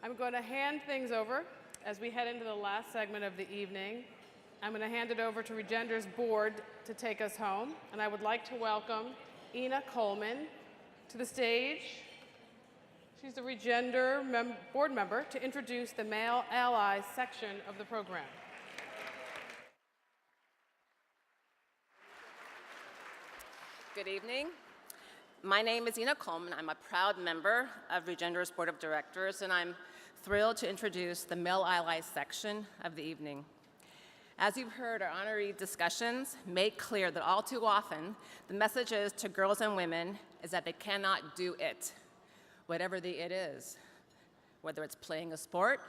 I'm going to hand things over as we head into the last segment of the evening. I'm going to hand it over to Regender's board to take us home, and I would like to welcome Ina Coleman to the stage. She's the Regender board member to introduce the Male Allies section of the program. Good evening. My name is Ina Coleman. I'm a proud member of Regender's Board of Directors, and I'm thrilled to introduce the Male Allies section of the evening. As you've heard, our honoree discussions make clear that all too often, the messages to girls and women is that they cannot do it, whatever the it is, whether it's playing a sport,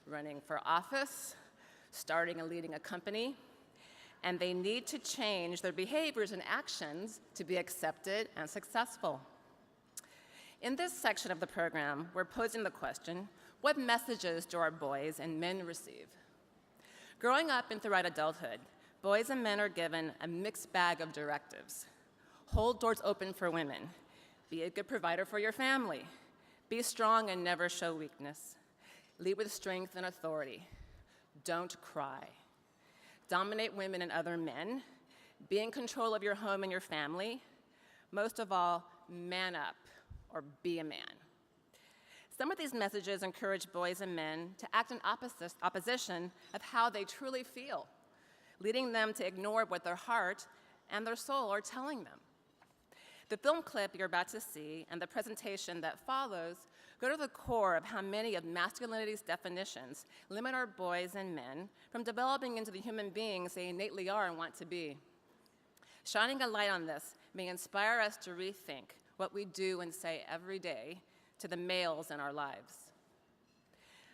running for office, starting and leading a company, and they need to change their behaviors and actions to be accepted and successful. In this section of the program, we're posing the question, what messages do our boys and men receive? Growing up and throughout adulthood, boys and men are given a mixed bag of directives. Hold doors open for women. Be a good provider for your family. Be strong and never show weakness. Lead with strength and authority. Don't cry. Dominate women and other men. Be in control of your home and your family. Most of all, man up or be a man. Some of these messages encourage boys and men to act in opposition of how they truly feel, leading them to ignore what their heart and their soul are telling them. The film clip you're about to see and the presentation that follows go to the core of how many of masculinity's definitions limit our boys and men from developing into the human beings they innately are and want to be. Shining a light on this may inspire us to rethink what we do and say every day to the males in our lives.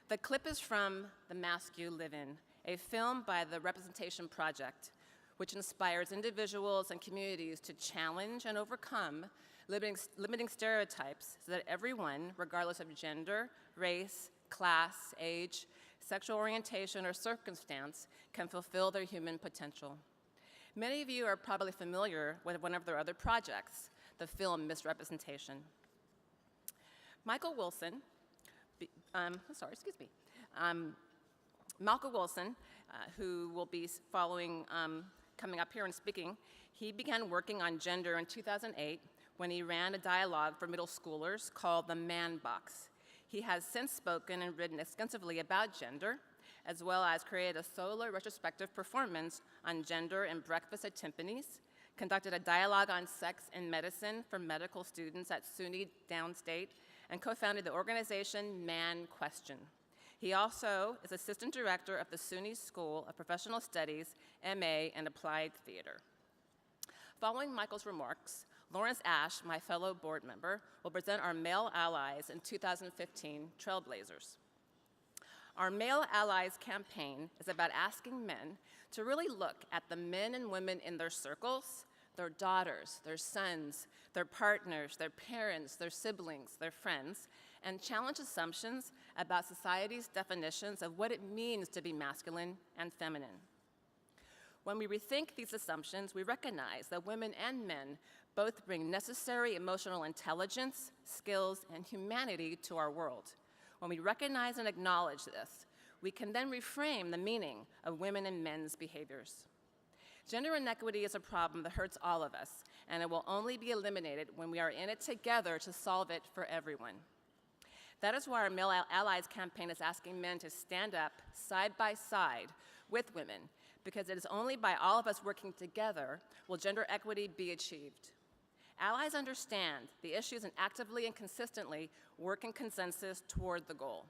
The clip is from The Mask You Live In, a film by the Representation Project, which inspires individuals and communities to challenge and overcome limiting stereotypes so that everyone, regardless of gender, race, class, age, sexual orientation, or circumstance, can fulfill their human potential. Many of you are probably familiar with one of their other projects, the film Misrepresentation. Malcolm Wilson, who will be coming up here and speaking, he began working on gender in 2008 when he ran a dialogue for middle schoolers called The Man Box. He has since spoken and written extensively about gender, as well as created a solo retrospective performance on gender in Breakfast at Timpani's, conducted a dialogue on sex and medicine for medical students at SUNY Downstate, and co-founded the organization Man Question. He also is assistant director of the SUNY School of Professional Studies, MA, and Applied Theater. Following Michael's remarks, Lawrence Ash, my fellow board member, will present our Male Allies in 2015 Trailblazers. Our Male Allies campaign is about asking men to really look at the men and women in their circles, their daughters, their sons, their partners, their parents, their siblings, their friends, and challenge assumptions about society's definitions of what it means to be masculine and feminine. When we rethink these assumptions, we recognize that women and men both bring necessary emotional intelligence, skills, and humanity to our world. When we recognize and acknowledge this, we can then reframe the meaning of women and men's behaviors. Gender inequity is a problem that hurts all of us, and it will only be eliminated when we are in it together to solve it for everyone. That is why our Male Allies campaign is asking men to stand up side by side with women, because it is only by all of us working together will gender equity be achieved. Allies understand the issues and actively and consistently work in consensus toward the goal.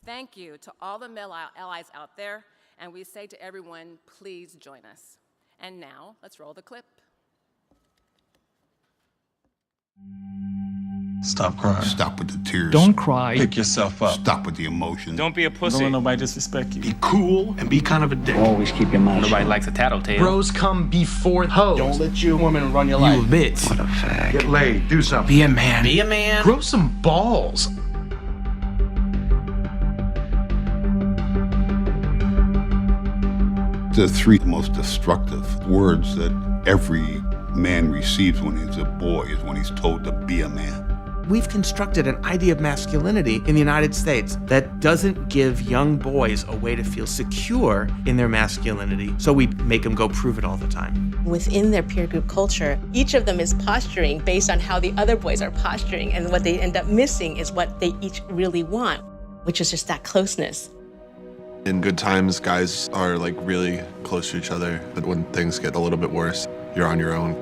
Thank you to all the male allies out there, and we say to everyone, please join us. And now, let's roll the clip. Stop crying. Stop with the tears. Don't cry. Pick yourself up. Stop with the emotion. Don't be a pussy. Don't let nobody disrespect you. Be cool and be kind of a dick. Always keep your mouth Nobody shut. likes a tattletale. Bros come before hoes. Don't let your woman run your life. You a bitch. What a fag. Get laid. Do something. Be a man. Be a man. Grow some balls. The three most destructive words that every man receives when he's a boy is when he's told to be a man. We've constructed an idea of masculinity in the United States that doesn't give young boys a way to feel secure in their masculinity, so we make them go prove it all the time. Within their peer group culture, each of them is posturing based on how the other boys are posturing, and what they end up missing is what they each really want, which is just that closeness. In good times, guys are like really close to each other, but when things get a little bit worse, you're on your own.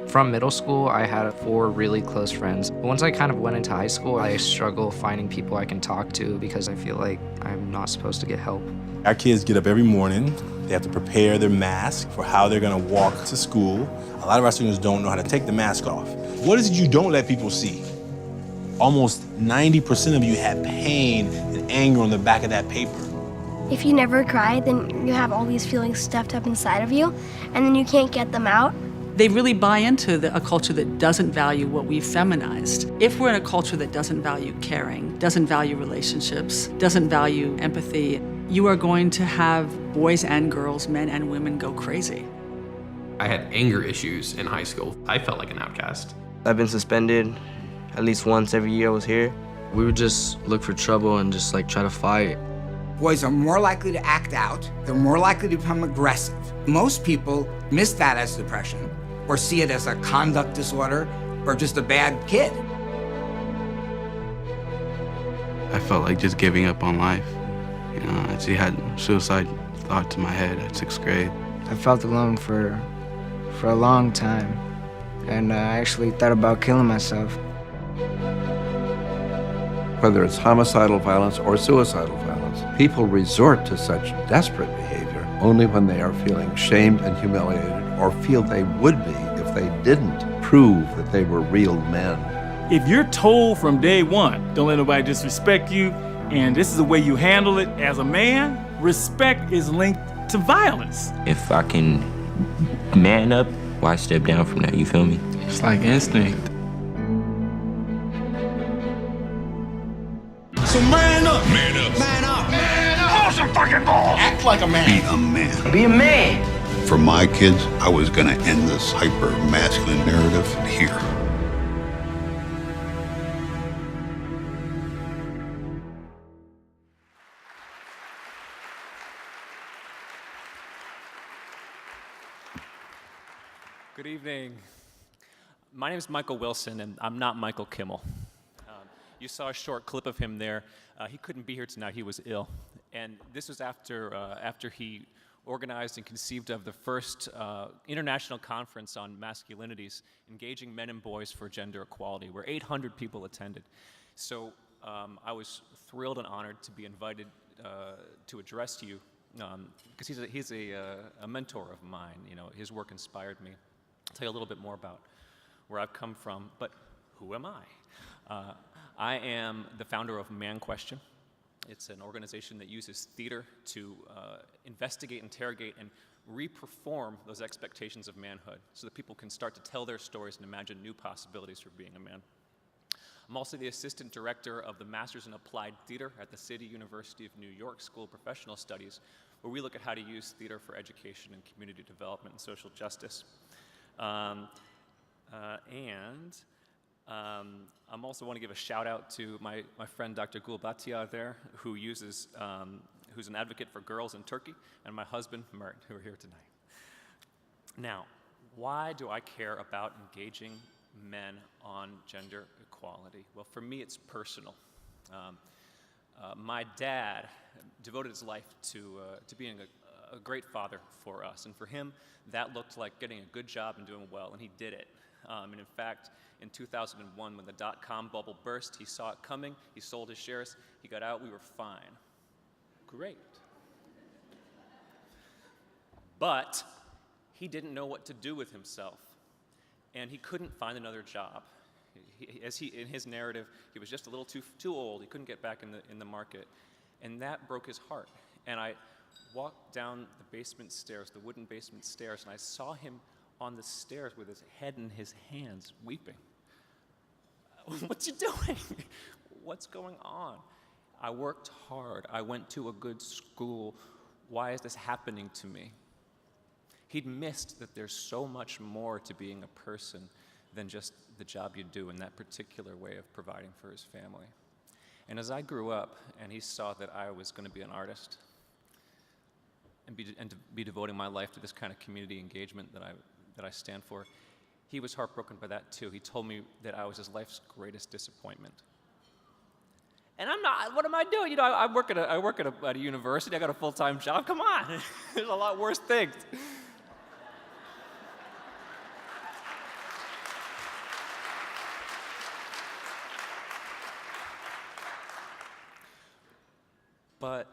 From middle school, I had 4 really close friends. But once I kind of went into high school, I struggle finding people I can talk to because I feel like I'm not supposed to get help. Our kids get up every morning. They have to prepare their mask for how they're gonna walk to school. A lot of our students don't know how to take the mask off. What is it you don't let people see? Almost 90% of you have pain and anger on the back of that paper. If you never cry, then you have all these feelings stuffed up inside of you, and then you can't get them out. They really buy into a culture that doesn't value what we've feminized. If we're in a culture that doesn't value caring, doesn't value relationships, doesn't value empathy, you are going to have boys and girls, men and women go crazy. I had anger issues in high school. I felt like an outcast. I've been suspended at least once every year I was here. We would just look for trouble and just like try to fight. Boys are more likely to act out. They're more likely to become aggressive. Most people miss that as depression, or see it as a conduct disorder, or just a bad kid. I felt like just giving up on life. You know, I actually had suicide thoughts in my head at 6th grade. I felt alone for a long time, and I actually thought about killing myself. Whether it's homicidal violence or suicidal violence, people resort to such desperate behavior only when they are feeling shamed and humiliated, or feel they would be if they didn't prove that they were real men. If you're told from day one, don't let nobody disrespect you, and this is the way you handle it as a man, respect is linked to violence. If I can man up, why step down from that, you feel me? It's like instinct. So man up! Man up! Man up! Man up! Pull some fucking balls! Act like a man! Be a man. Be a man! For my kids, I was gonna end this hyper-masculine narrative here. Good evening. My name is Michael Wilson, and I'm not Michael Kimmel. You saw a short clip of him there. He couldn't be here tonight. He was ill. And this was after he organized and conceived of the first international conference on masculinities, engaging men and boys for gender equality, where 800 people attended. So I was thrilled and honored to be invited to address you, because he's a mentor of mine. You know, his work inspired me. I'll tell you a little bit more about where I've come from, but who am I? I am the founder of Man Question. It's an organization that uses theater to investigate, interrogate, and re-perform those expectations of manhood so that people can start to tell their stories and imagine new possibilities for being a man. I'm also the assistant director of the Masters in Applied Theater at the City University of New York School of Professional Studies, where we look at how to use theater for education and community development and social justice. I'm also want to give a shout out to my friend Dr. Gulbatia there, who's an advocate for girls in Turkey, and my husband, Mert, who are here tonight. Now, why do I care about engaging men on gender equality? Well, for me, it's personal. My dad devoted his life to being a great father for us, and for him, that looked like getting a good job and doing well, and he did it. And in fact, in 2001, when the dot-com bubble burst, he saw it coming, he sold his shares, he got out, we were fine. Great. But he didn't know what to do with himself, and he couldn't find another job. In his narrative, he was just a little too old, he couldn't get back in the market, and that broke his heart. And I walked down the basement stairs, the wooden basement stairs, and I saw him on the stairs with his head in his hands, weeping. What's he doing? What's going on? I worked hard. I went to a good school. Why is this happening to me? He'd missed that there's so much more to being a person than just the job you do in that particular way of providing for his family. And as I grew up and he saw that I was going to be an artist and to be devoting my life to this kind of community engagement that I stand for, he was heartbroken by that too. He told me that I was his life's greatest disappointment. And I'm not. What am I doing? You know, I work at a university. I got a full-time job. Come on, there's a lot worse things. But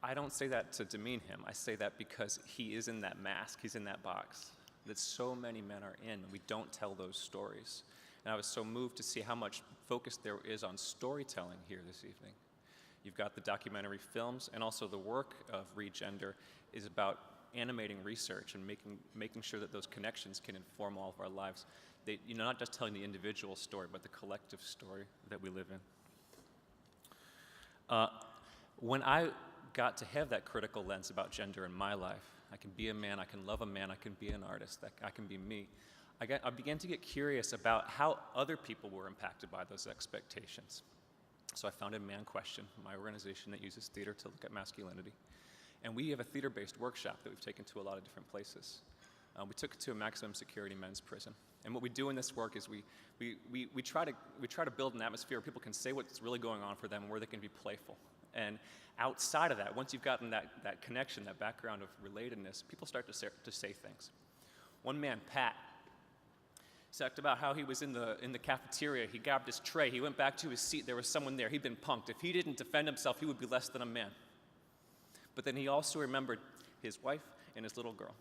I don't say that to demean him. I say that because he is in that mask. He's in that box that so many men are in. We don't tell those stories. And I was so moved to see how much focus there is on storytelling here this evening. You've got the documentary films, and also the work of Regender is about animating research and making sure that those connections can inform all of our lives. Not just telling the individual story, but the collective story that we live in. When I got to have that critical lens about gender in my life, I can be a man, I can love a man, I can be an artist, I can be me. I began to get curious about how other people were impacted by those expectations. So I founded Man Question, my organization that uses theater to look at masculinity. And we have a theater-based workshop that we've taken to a lot of different places. We took it to a maximum security men's prison. And what we do in this work is we try to build an atmosphere where people can say what's really going on for them and where they can be playful. And outside of that, once you've gotten that connection, that background of relatedness, people start to say things. One man, Pat, talked about how he was in the cafeteria. He grabbed his tray. He went back to his seat. There was someone there. He'd been punked. If he didn't defend himself, he would be less than a man. But then he also remembered his wife and his little girl.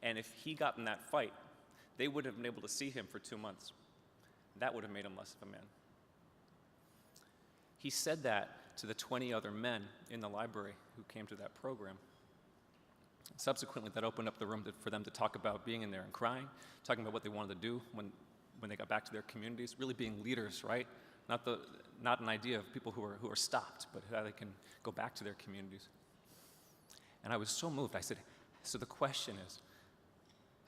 And if he got in that fight, they would have been able to see him for 2 months. That would have made him less of a man. He said that to the 20 other men in the library who came to that program. Subsequently, that opened up the room for them to talk about being in there and crying, talking about what they wanted to do when they got back to their communities, really being leaders, right? Not an idea of people who are stopped, but how they can go back to their communities. And I was so moved. I said, so the question is,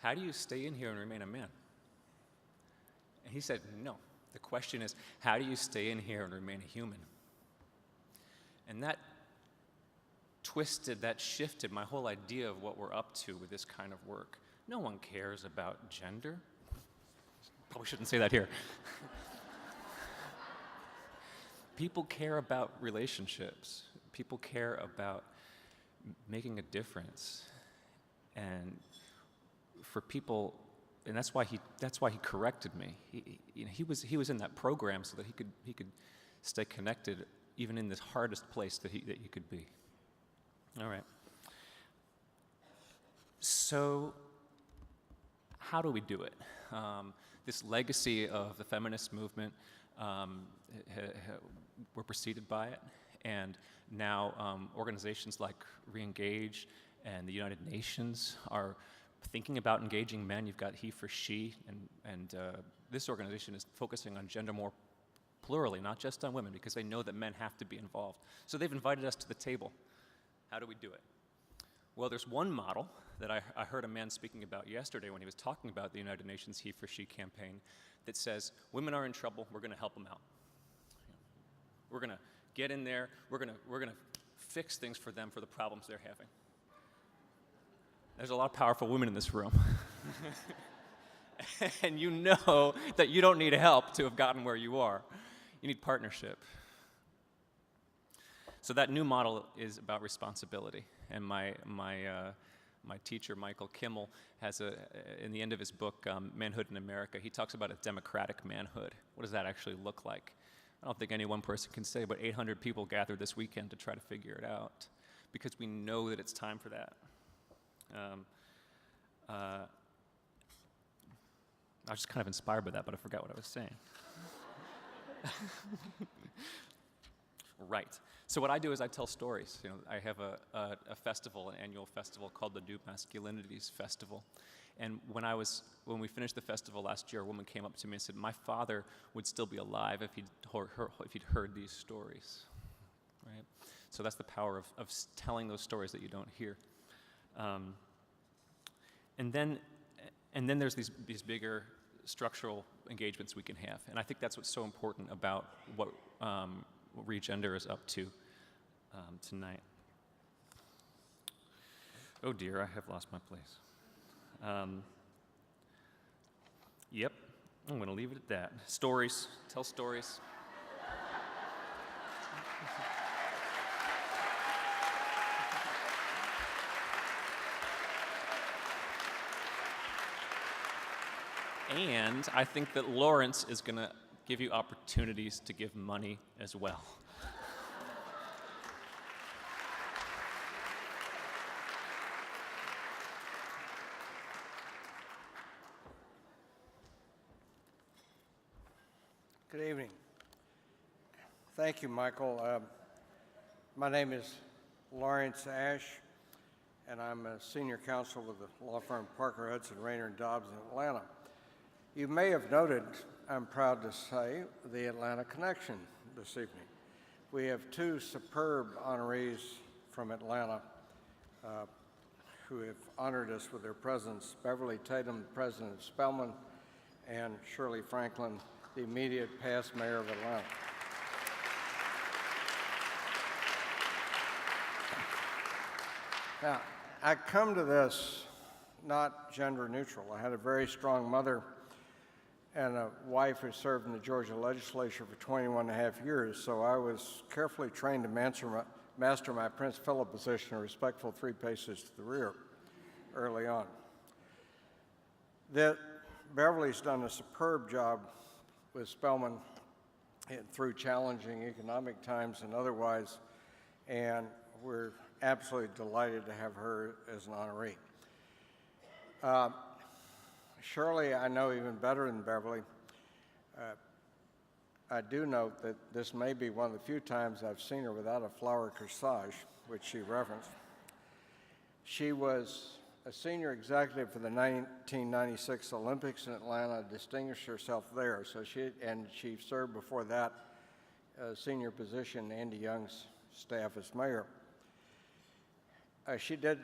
how do you stay in here and remain a man? And he said, no. The question is, how do you stay in here and remain a human? And that shifted my whole idea of what we're up to with this kind of work. No one cares about gender. Probably shouldn't say that here. People care about relationships. People care about making a difference. And for people, and that's why he corrected me. He was in that program so that he could stay connected even in this hardest place that you could be. All right. So how do we do it? This legacy of the feminist movement, we're preceded by it, and now organizations like Reengage and the United Nations are thinking about engaging men. You've got He for She, and this organization is focusing on gender more plurally, not just on women, because they know that men have to be involved. So they've invited us to the table. How do we do it? Well, there's one model that I heard a man speaking about yesterday when he was talking about the United Nations He for She campaign that says, women are in trouble, we're going to help them out. We're going to get in there, we're going to fix things for them for the problems they're having. There's a lot of powerful women in this room. And you know that you don't need help to have gotten where you are. You need partnership. So that new model is about responsibility. And my teacher, Michael Kimmel, has in the end of his book, Manhood in America, he talks about a democratic manhood. What does that actually look like? I don't think any one person can say, but 800 people gathered this weekend to try to figure it out because we know that it's time for that. I was just kind of inspired by that, but I forgot what I was saying. Right. So what I do is I tell stories. I have a festival, an annual festival called the New Masculinities Festival. And when we finished the festival last year, a woman came up to me and said, my father would still be alive if he'd heard these stories. Right? So that's the power of telling those stories that you don't hear. And then there's these bigger structural engagements we can have. And I think that's what's so important about what Regender is up to tonight. Oh dear, I have lost my place. Yep, I'm going to leave it at that. Stories, tell stories. And I think that Lawrence is going to give you opportunities to give money as well. Good evening. Thank you, Michael. My name is Lawrence Ash, and I'm a senior counsel with the law firm Parker Hudson, Rayner & Dobbs in Atlanta. You may have noted, I'm proud to say, the Atlanta connection this evening. We have two superb honorees from Atlanta who have honored us with their presence: Beverly Tatum, president of Spelman, and Shirley Franklin, the immediate past mayor of Atlanta. Now, I come to this not gender neutral. I had a very strong mother and a wife who served in the Georgia legislature for 21 and a half years, so I was carefully trained to master my Prince Philip position, a respectful 3 paces to the rear, early on. Beverly's done a superb job with Spelman through challenging economic times and otherwise, and we're absolutely delighted to have her as an honoree. Shirley, I know even better than Beverly. I do note that this may be one of the few times I've seen her without a flower corsage, which she referenced. She was a senior executive for the 1996 Olympics in Atlanta, distinguished herself there. So she served before that senior position, Andy Young's staff as mayor. She did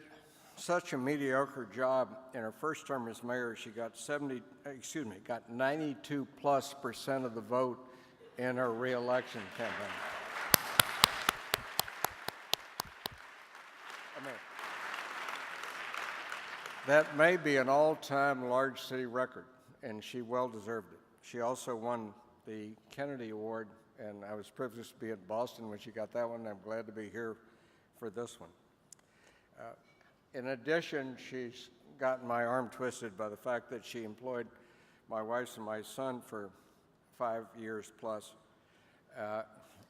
such a mediocre job in her first term as mayor. She got 92+% of the vote in her re-election campaign. That may be an all-time large city record, and she well deserved it. She also won the Kennedy Award, and I was privileged to be at Boston when she got that one. I'm glad to be here for this one. In addition, she's gotten my arm twisted by the fact that she employed my wife and my son for 5 years plus,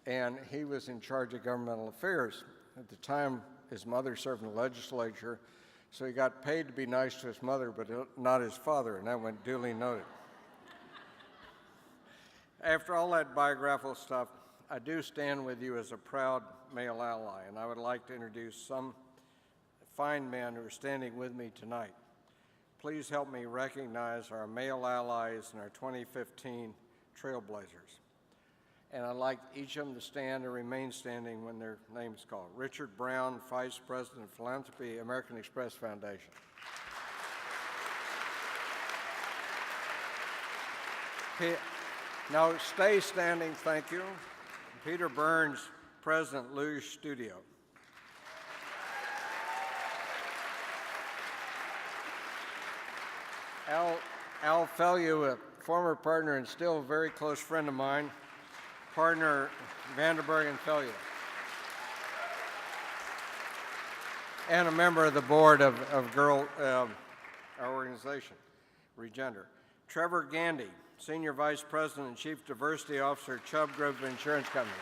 and he was in charge of governmental affairs. At the time, his mother served in the legislature, so he got paid to be nice to his mother, but not his father, and that went duly noted. After all that biographical stuff, I do stand with you as a proud male ally, and I would like to introduce some fine men who are standing with me tonight. Please help me recognize our male allies and our 2015 Trailblazers. And I'd like each of them to stand and remain standing when their name is called. Richard Brown, Vice President of Philanthropy, American Express Foundation. Now stay standing, thank you. Peter Burns, President, Luge Studio. Al Fellew, a former partner and still a very close friend of mine, partner Vanderburg and Fellew, and a member of the board of our organization, Regender. Trevor Gandy, Senior Vice President and Chief Diversity Officer, Chubb Group of Insurance Companies.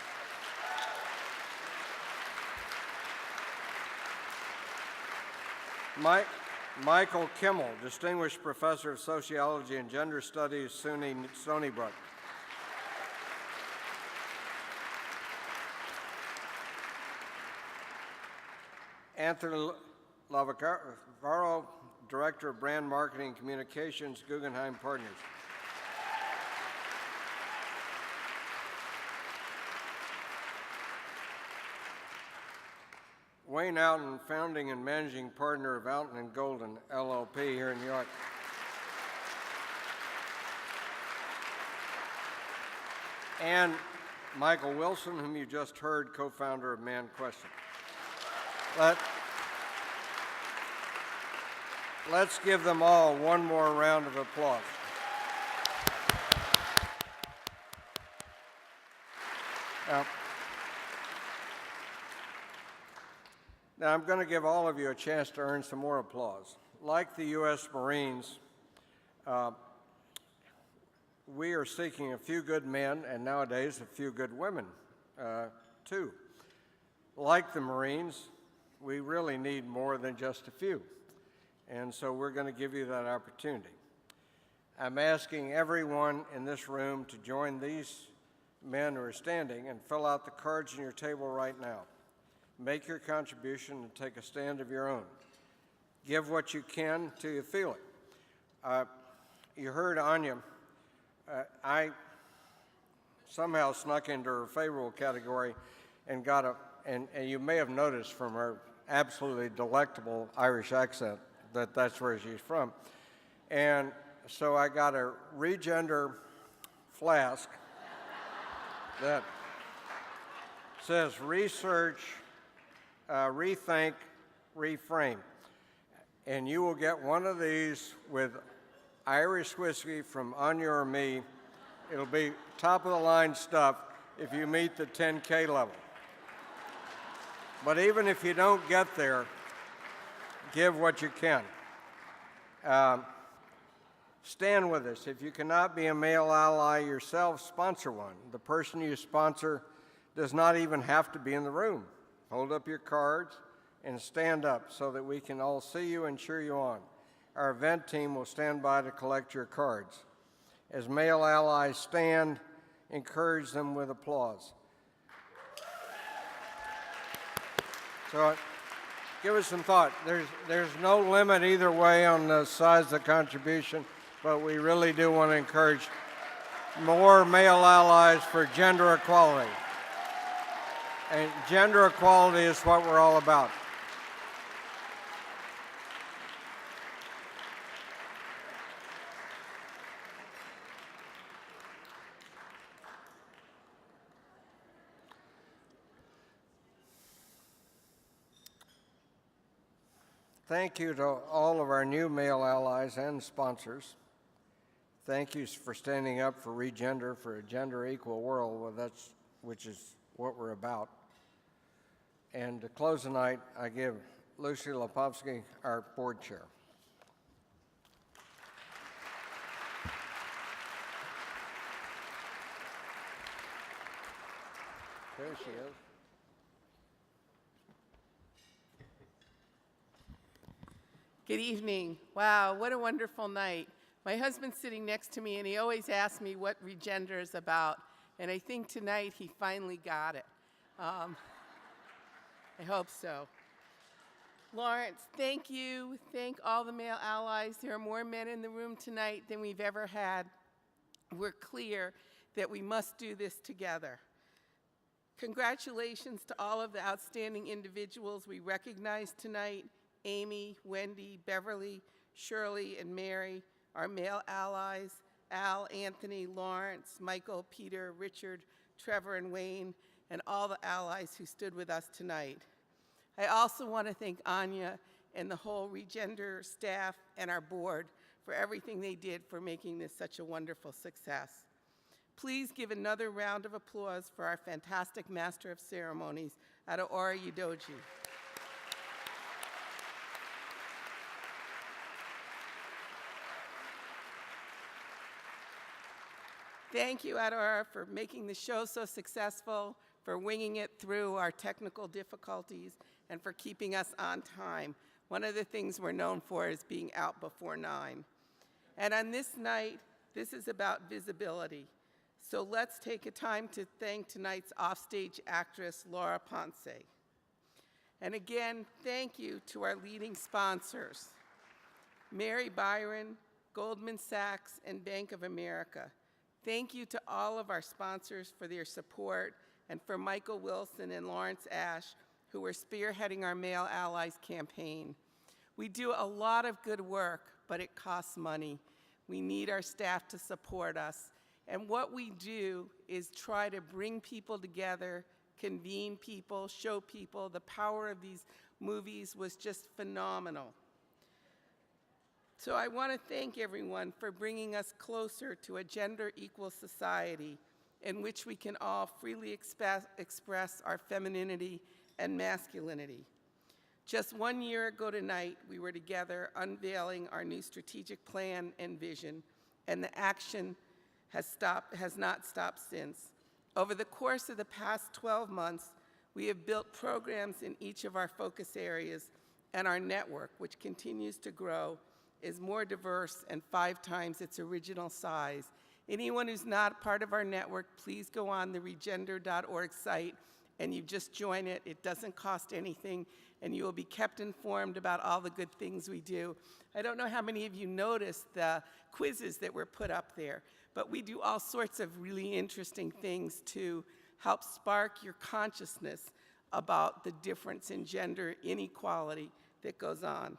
Michael Kimmel, Distinguished Professor of Sociology and Gender Studies, SUNY Stony Brook. Anthony Lavacaro, Director of Brand Marketing and Communications, Guggenheim Partners. Wayne Alton, founding and managing partner of Alton & Golden, LLP here in New York. and Michael Wilson, whom you just heard, co-founder of Man Question. Let's give them all one more round of applause. Now I'm going to give all of you a chance to earn some more applause. Like the U.S. Marines, we are seeking a few good men and nowadays a few good women, too. Like the Marines, we really need more than just a few. And so we're going to give you that opportunity. I'm asking everyone in this room to join these men who are standing and fill out the cards on your table right now. Make your contribution and take a stand of your own. Give what you can till you feel it. You heard Anya. I somehow snuck into her favorable category and got and you may have noticed from her absolutely delectable Irish accent that that's where she's from. And so I got a Regender flask that says research, rethink, reframe. And you will get one of these with Irish whiskey from Anya or me. It'll be top of the line stuff if you meet the 10K level. But even if you don't get there, give what you can. Stand with us. If you cannot be a male ally yourself, sponsor one. The person you sponsor does not even have to be in the room. Hold up your cards and stand up so that we can all see you and cheer you on. Our event team will stand by to collect your cards. As male allies stand, encourage them with applause. So give us some thought. There's no limit either way on the size of the contribution, but we really do want to encourage more male allies for gender equality. And gender equality is what we're all about. Thank you to all of our new male allies and sponsors. Thank you for standing up for Regender, for a gender equal world, which is what we're about. And to close the night, I give Lucy Lepovsky our board chair. There she is. Good evening. Wow, what a wonderful night. My husband's sitting next to me, and he always asks me what Regender is about, and I think tonight he finally got it. I hope so. Lawrence, thank you. Thank all the male allies. There are more men in the room tonight than we've ever had. We're clear that we must do this together. Congratulations to all of the outstanding individuals we recognize tonight. Amy, Wendy, Beverly, Shirley, and Mary, our male allies, Al, Anthony, Lawrence, Michael, Peter, Richard, Trevor, and Wayne, and all the allies who stood with us tonight. I also want to thank Anya and the whole Regender staff and our board for everything they did for making this such a wonderful success. Please give another round of applause for our fantastic Master of Ceremonies, Adaora Udoji. Thank you, Adaora, for making the show so successful, for winging it through our technical difficulties, and for keeping us on time. One of the things we're known for is being out before 9. And on this night, this is about visibility. So let's take a time to thank tonight's offstage actress, Laura Ponse. And again, thank you to our leading sponsors, Mary Byron, Goldman Sachs, and Bank of America. Thank you to all of our sponsors for their support, and for Michael Wilson and Lawrence Ash, who are spearheading our Male Allies campaign. We do a lot of good work, but it costs money. We need our staff to support us, And what we do is try to bring people together, convene people, show people. The power of these movies was just phenomenal. So I want to thank everyone for bringing us closer to a gender-equal society in which we can all freely express our femininity and masculinity. Just 1 year ago tonight, we were together unveiling our new strategic plan and vision, and the action has not stopped since. Over the course of the past 12 months, we have built programs in each of our focus areas, and our network, which continues to grow, is more diverse and 5 times its original size. Anyone who's not part of our network, please go on the regender.org site and you just join it. It doesn't cost anything, and you will be kept informed about all the good things we do. I don't know how many of you noticed the quizzes that were put up there, but we do all sorts of really interesting things to help spark your consciousness about the difference in gender inequality that goes on.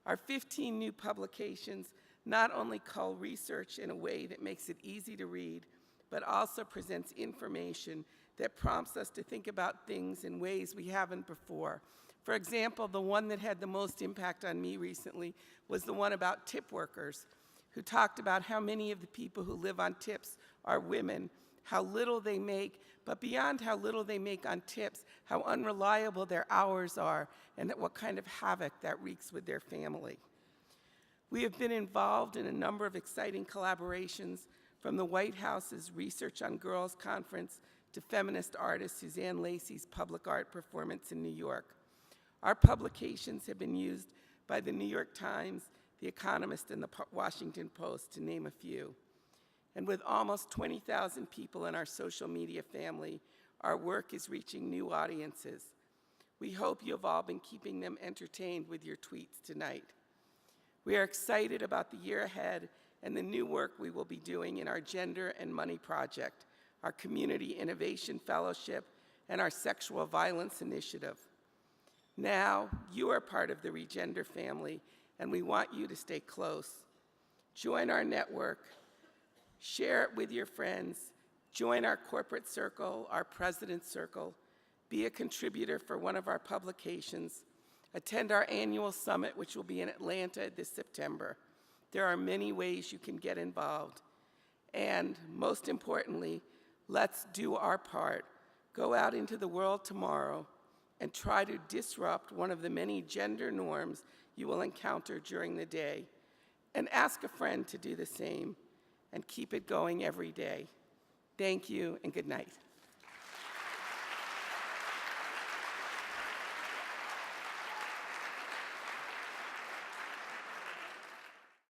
Our 15 new publications not only cull research in a way that makes it easy to read, but also presents information that prompts us to think about things in ways we haven't before. For example, the one that had the most impact on me recently was the one about tip workers, who talked about how many of the people who live on tips are women, how little they make, but beyond how little they make on tips, how unreliable their hours are, and that what kind of havoc that wreaks with their family. We have been involved in a number of exciting collaborations, from the White House's Research on Girls Conference to feminist artist Suzanne Lacey's public art performance in New York. Our publications have been used by the New York Times, The Economist, and the Washington Post, to name a few. And with almost 20,000 people in our social media family, our work is reaching new audiences. We hope you have all been keeping them entertained with your tweets tonight. We are excited about the year ahead and the new work we will be doing in our Gender and Money Project, our Community Innovation Fellowship, and our Sexual Violence Initiative. Now, you are part of the Regender family, and we want you to stay close. Join our network, share it with your friends, join our corporate circle, our President's Circle, be a contributor for one of our publications, attend our annual summit, which will be in Atlanta this September. There are many ways you can get involved. And most importantly, let's do our part. Go out into the world tomorrow and try to disrupt one of the many gender norms you will encounter during the day. And ask a friend to do the same, and keep it going every day. Thank you, and good night.